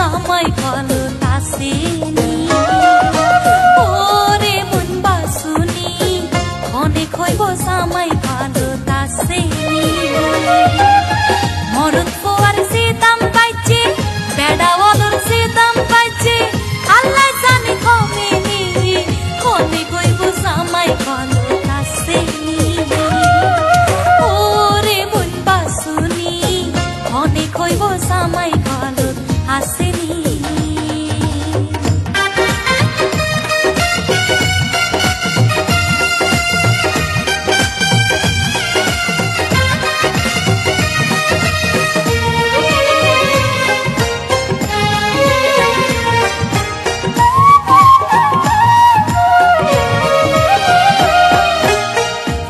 Samai kalu tasini, ore mun basuni, khone khoi bo samai kalu tasini. Morut foar sitam paiche, beda walur sitam paiche, Allah jane khomeni, khone khoi bo samai kalu tasini. Ore mun basuni, khone khoi bo samai kalu hasini.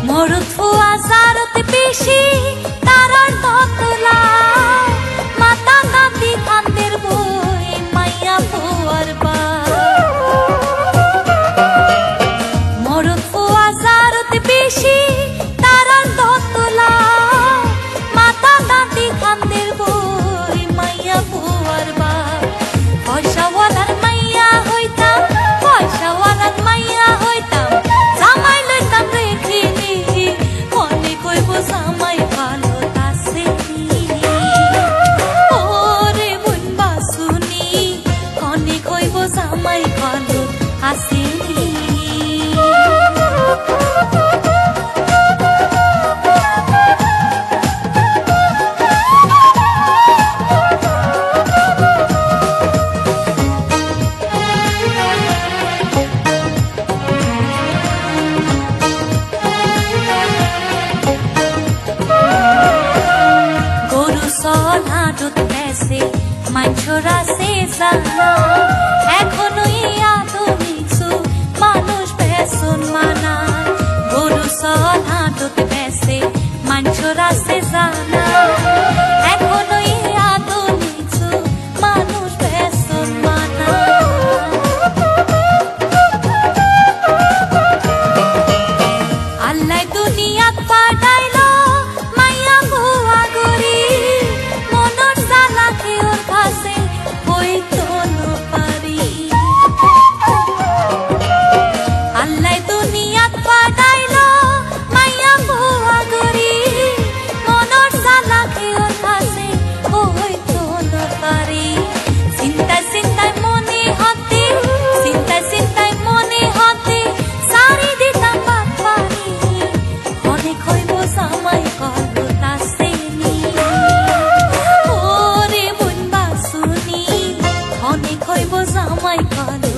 Morut fua zarat beshi tarar totla mata nati kandir boy maya fuar ba morut fua zarat beshi tarar totla mata nati kandir boy maya fuar ba paisa walar maya hoitam paisa walar maya hoitam samai loitam rekhini khone koi bo samai kalo tasini ore mun basuni khone koi bo samai kalo hasini. হাটত বেসে মাঞ্ছরা সে জানা এখনোই আধুনিক যুগ মানুষ বেসন মানা গরু সল হাটত বেসে মাঞ্ছরা সে জানা এখনোই আধুনিক যুগ মানুষ বেসন মানা আল্লাহ দুনিয়াত পাঠাইলো মাইয়া বুয়া গরি Allah duniat padailo maya bua gori monor sala khior khase hoi to na pari sinta sinta mone hote sari ditam bapari khone khoibo samai kalu taseni ore mun basuni khone khoibo samai kalu